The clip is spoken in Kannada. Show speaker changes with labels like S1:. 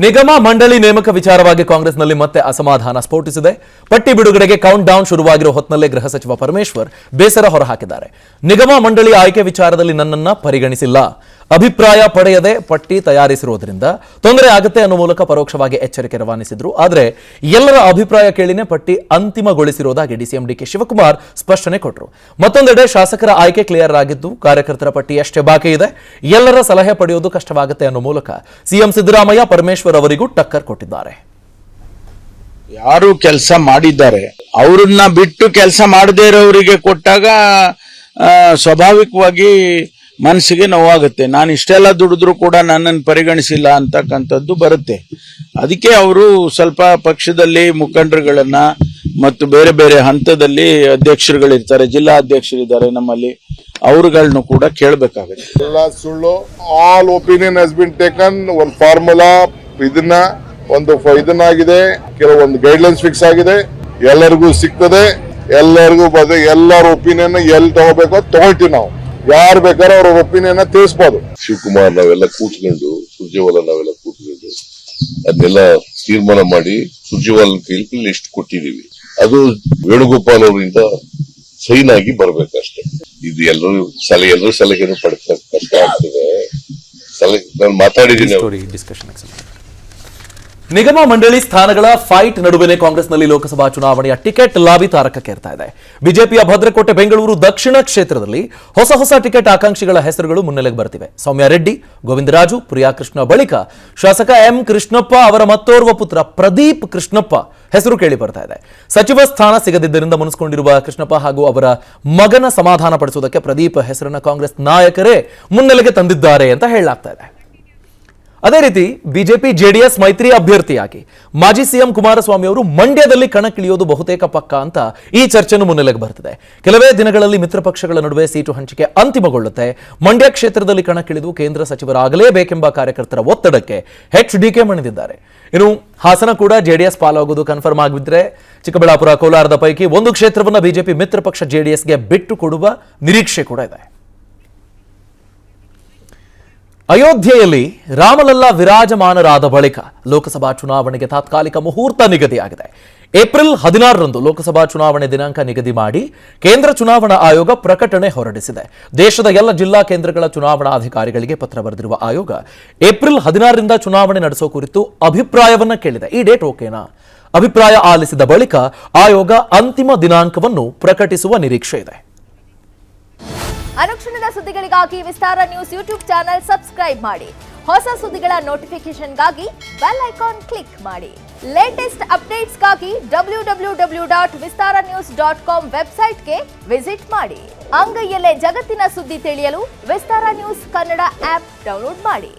S1: ನಿಗಮ ಮಂಡಳಿ ನೇಮಕ ವಿಚಾರವಾಗಿ ಕಾಂಗ್ರೆಸ್ನಲ್ಲಿ ಮತ್ತೆ ಅಸಮಾಧಾನ ಸ್ಫೋಟಿಸಿದೆ. ಪಟ್ಟಿ ಬಿಡುಗಡೆಗೆ ಕೌಂಟ್ ಡೌನ್ ಶುರುವಾಗಿರೋ ಹೊತ್ತನಲ್ಲೇ ಗೃಹ ಸಚಿವ ಪರಮೇಶ್ವರ್ ಬೇಸರ ಹೊರಹಾಕಿದ್ದಾರೆ. ನಿಗಮ ಮಂಡಳಿ ಆಯ್ಕೆ ವಿಚಾರದಲ್ಲಿ ನನ್ನನ್ನ ಪರಿಗಣಿಸಿಲ್ಲ, ಅಭಿಪ್ರಾಯ ಪಡೆಯದೆ ಪಟ್ಟಿ ತಯಾರಿಸಿರುವುದರಿಂದ ತೊಂದರೆ ಆಗುತ್ತೆ ಅನ್ನೋ ಮೂಲಕ ಪರೋಕ್ಷವಾಗಿ ಎಚ್ಚರಿಕೆ ರವಾನಿಸಿದ್ರು. ಆದರೆ ಎಲ್ಲರ ಅಭಿಪ್ರಾಯ ಕೇಳಿನೇ ಪಟ್ಟಿ ಅಂತಿಮಗೊಳಿಸಿರುವುದಾಗಿ ಡಿಸಿಎಂ ಡಿಕೆ ಶಿವಕುಮಾರ್ ಸ್ಪಷ್ಟನೆ ಕೊಟ್ಟರು. ಮತ್ತೊಂದೆಡೆ ಶಾಸಕರ ಆಯ್ಕೆ ಕ್ಲಿಯರ್ ಆಗಿದ್ದು, ಕಾರ್ಯಕರ್ತರ ಪಟ್ಟಿ ಅಷ್ಟೇ ಬಾಕಿ ಇದೆ, ಎಲ್ಲರ ಸಲಹೆ ಪಡೆಯುವುದು ಕಷ್ಟವಾಗುತ್ತೆ ಅನ್ನೋ ಮೂಲಕ ಸಿಎಂ ಸಿದ್ದರಾಮಯ್ಯ ಪರಮೇಶ್ವರ್ ಅವರಿಗೂ ಟಕ್ಕರ್ ಕೊಟ್ಟಿದ್ದಾರೆ.
S2: ಯಾರು ಕೆಲಸ ಮಾಡಿದ್ದಾರೆ ಅವರನ್ನ ಬಿಟ್ಟು ಕೆಲಸ ಮಾಡದೇ ಇರೋರಿಗೆ ಕೊಟ್ಟಾಗ ಸ್ವಾಭಾವಿಕವಾಗಿ ಮನಸ್ಸಿಗೆ ನೋವಾಗುತ್ತೆ. ನಾನು ಇಷ್ಟೆಲ್ಲ ದುಡಿದ್ರು ಕೂಡ ನನ್ನನ್ನು ಪರಿಗಣಿಸಿಲ್ಲ ಅಂತಕ್ಕಂಥದ್ದು ಬರುತ್ತೆ. ಅದಕ್ಕೆ ಅವರು ಸ್ವಲ್ಪ ಪಕ್ಷದಲ್ಲಿ ಮುಖಂಡರುಗಳನ್ನ ಮತ್ತು ಬೇರೆ ಬೇರೆ ಹಂತದಲ್ಲಿ ಅಧ್ಯಕ್ಷರುಗಳಿರ್ತಾರೆ, ಜಿಲ್ಲಾ ಅಧ್ಯಕ್ಷರಿದ್ದಾರೆ ನಮ್ಮಲ್ಲಿ, ಅವರುಗಳನ್ನು ಕೂಡ ಕೇಳಬೇಕಾಗುತ್ತೆ.
S3: ಎಲ್ಲ ಸುಳ್ಳು. All opinion has been taken. ಒಂದು ಫಾರ್ಮುಲಾ ಇದನ್ನಾಗಿದೆ, ಕೆಲವೊಂದು ಗೈಡ್ಲೈನ್ಸ್ ಫಿಕ್ಸ್ ಆಗಿದೆ, ಎಲ್ಲರಿಗೂ ಸಿಗ್ತದೆ, ಎಲ್ಲರಿಗೂ ಎಲ್ಲರ ಒಪಿನಿಯನ್ ಎಲ್ಲಿ ತಗೋಬೇಕೋ ತಗೊಳ್ತೀವಿ. ನಾವು ಯಾರು ಬೇಕಾದ್ರೂ ಅವ್ರ ಒಪಿನಿಯನ್ ತಿಳಿಸಬಹುದು.
S4: ಶಿವಕುಮಾರ್ ನಾವೆಲ್ಲ ಕೂತ್ಕೊಂಡು, ಸುರ್ಜೇವಾಲ ನಾವೆಲ್ಲ ಕೂತ್ಕೊಂಡು ಅದನ್ನೆಲ್ಲ ತೀರ್ಮಾನ ಮಾಡಿ ಸುರ್ಜೇವಾಲ ಕೈಲಿ ಲಿಸ್ಟ್ ಕೊಟ್ಟಿದೀವಿ. ಅದು ವೇಣುಗೋಪಾಲ್ ಅವರಿಂದ ಸೈನ್ ಆಗಿ ಬರ್ಬೇಕಷ್ಟೇ. ಇದು ಎಲ್ಲರೂ ಸಲಹೆಯನ್ನು ಪಡ್ಕ ಕಷ್ಟ ಆಗ್ತದೆ. ನಾನು ಮಾತಾಡಿದ್ದೀನಿ.
S1: ನಿಗಮ ಮಂಡಳಿ ಸ್ಥಾನಗಳ ಫೈಟ್ ನಡುವೆನೇ ಕಾಂಗ್ರೆಸ್ನಲ್ಲಿ ಲೋಕಸಭಾ ಚುನಾವಣೆಯ ಟಿಕೆಟ್ ಲಾಬಿ ತಾರಕಕ್ಕೇರ್ತಾ ಇದೆ. ಬಿಜೆಪಿಯ ಭದ್ರಕೋಟೆ ಬೆಂಗಳೂರು ದಕ್ಷಿಣ ಕ್ಷೇತ್ರದಲ್ಲಿ ಹೊಸ ಟಿಕೆಟ್ ಆಕಾಂಕ್ಷಿಗಳ ಹೆಸರುಗಳು ಮುನ್ನೆಲೆಗೆ ಬರ್ತಿವೆ. ಸೌಮ್ಯ ರೆಡ್ಡಿ, ಗೋವಿಂದರಾಜು, ಪ್ರಿಯಾಕೃಷ್ಣ ಬಳಿಕ ಶಾಸಕ ಎಂ ಕೃಷ್ಣಪ್ಪ ಅವರ ಮತ್ತೋರ್ವ ಪುತ್ರ ಪ್ರದೀಪ್ ಕೃಷ್ಣಪ್ಪ ಹೆಸರು ಕೇಳಿ ಬರ್ತಾ ಇದೆ. ಸಚಿವ ಸ್ಥಾನ ಸಿಗದಿದ್ದರಿಂದ ಮುನಿಸಿಕೊಂಡಿರುವ ಕೃಷ್ಣಪ್ಪ ಹಾಗೂ ಅವರ ಮಗನ ಸಮಾಧಾನ ಪಡಿಸುವುದಕ್ಕೆ ಪ್ರದೀಪ್ ಹೆಸರನ್ನ ಕಾಂಗ್ರೆಸ್ ನಾಯಕರೇ ಮುನ್ನೆಲೆಗೆ ತಂದಿದ್ದಾರೆ ಅಂತ ಹೇಳಲಾಗ್ತಾ ಇದೆ. ಅದೇ ರೀತಿ ಬಿಜೆಪಿ ಜೆಡಿಎಸ್ ಮೈತ್ರಿ ಅಭ್ಯರ್ಥಿಯಾಗಿ ಮಾಜಿ ಸಿಎಂ ಕುಮಾರಸ್ವಾಮಿ ಅವರು ಮಂಡ್ಯದಲ್ಲಿ ಕಣಕ್ಕಿಳಿಯೋದು ಬಹುತೇಕ ಪಕ್ಕ ಅಂತ ಈ ಚರ್ಚೆಯನ್ನು ಮುನ್ನೆಲೆಗೆ ಬರ್ತದೆ. ಕೆಲವೇ ದಿನಗಳಲ್ಲಿ ಮಿತ್ರ ಪಕ್ಷಗಳ ನಡುವೆ ಸೀಟು ಹಂಚಿಕೆ ಅಂತಿಮಗೊಳ್ಳುತ್ತೆ. ಮಂಡ್ಯ ಕ್ಷೇತ್ರದಲ್ಲಿ ಕಣಕ್ಕಿಳಿದು ಕೇಂದ್ರ ಸಚಿವರಾಗಲೇಬೇಕೆಂಬ ಕಾರ್ಯಕರ್ತರ ಒತ್ತಡಕ್ಕೆ ಎಚ್ಡಿಕೆ ಮಣಿದಿದ್ದಾರೆ. ಇನ್ನು ಹಾಸನ ಕೂಡ ಜೆಡಿಎಸ್ ಪಾಲಾಗುವುದು ಕನ್ಫರ್ಮ್ ಆಗಿದ್ರೆ ಚಿಕ್ಕಬಳ್ಳಾಪುರ, ಕೋಲಾರದ ಪೈಕಿ ಒಂದು ಕ್ಷೇತ್ರವನ್ನು ಬಿಜೆಪಿ ಮಿತ್ರ ಪಕ್ಷ ಜೆಡಿಎಸ್ಗೆ ಬಿಟ್ಟು ಕೊಡುವ ನಿರೀಕ್ಷೆ ಕೂಡ ಇದೆ. ಅಯೋಧ್ಯೆಯಲ್ಲಿ ರಾಮಲಲ್ಲಾ ವಿರಾಜಮಾನರಾದ ಬಳಿಕ ಲೋಕಸಭಾ ಚುನಾವಣೆಗೆ ತಾತ್ಕಾಲಿಕ ಮುಹೂರ್ತ ನಿಗದಿಯಾಗಿದೆ. ಏಪ್ರಿಲ್ 16ರಂದು ಲೋಕಸಭಾ ಚುನಾವಣೆ ದಿನಾಂಕ ನಿಗದಿ ಮಾಡಿ ಕೇಂದ್ರ ಚುನಾವಣಾ ಆಯೋಗ ಪ್ರಕಟಣೆ ಹೊರಡಿಸಿದೆ. ದೇಶದ ಎಲ್ಲ ಜಿಲ್ಲಾ ಕೇಂದ್ರಗಳ ಚುನಾವಣಾಧಿಕಾರಿಗಳಿಗೆ ಪತ್ರ ಬರೆದಿರುವ ಆಯೋಗ ಏಪ್ರಿಲ್ 16ರಿಂದ ಚುನಾವಣೆ ನಡೆಸೋ ಕುರಿತು ಅಭಿಪ್ರಾಯವನ್ನ ಕೇಳಿದೆ. ಈ ಡೇಟ್ ಓಕೆನಾ? ಅಭಿಪ್ರಾಯ ಆಲಿಸಿದ ಬಳಿಕ ಆಯೋಗ ಅಂತಿಮ ದಿನಾಂಕವನ್ನು ಪ್ರಕಟಿಸುವ ನಿರೀಕ್ಷೆ ಇದೆ.
S5: ಅನುಕ್ಷಣದ ಸುದ್ದಿಗಳಿಗಾಗಿ ವಿಸ್ತಾರ ನ್ಯೂಸ್ ಯೂಟ್ಯೂಬ್ ಚಾನೆಲ್ ಸಬ್ಸ್ಕ್ರೈಬ್ ಮಾಡಿ. ಹೊಸ ಸುದ್ದಿಗಳ ನೋಟಿಫಿಕೇಶನ್ಗಾಗಿ ಬೆಲ್ ಐಕಾನ್ ಕ್ಲಿಕ್ ಮಾಡಿ. ಲೇಟೆಸ್ಟ್ ಅಪ್ಡೇಟ್ಸ್ಗಾಗಿ www.vistaranews.com ವೆಬ್ಸೈಟ್ಗೆ ವಿಸಿಟ್ ಮಾಡಿ. ಅಂಗೈಯಲ್ಲೇ ಜಗತ್ತಿನ ಸುದ್ದಿ ತಿಳಿಯಲು ವಿಸ್ತಾರ ನ್ಯೂಸ್ ಕನ್ನಡ ಆಪ್ ಡೌನ್ಲೋಡ್ ಮಾಡಿ.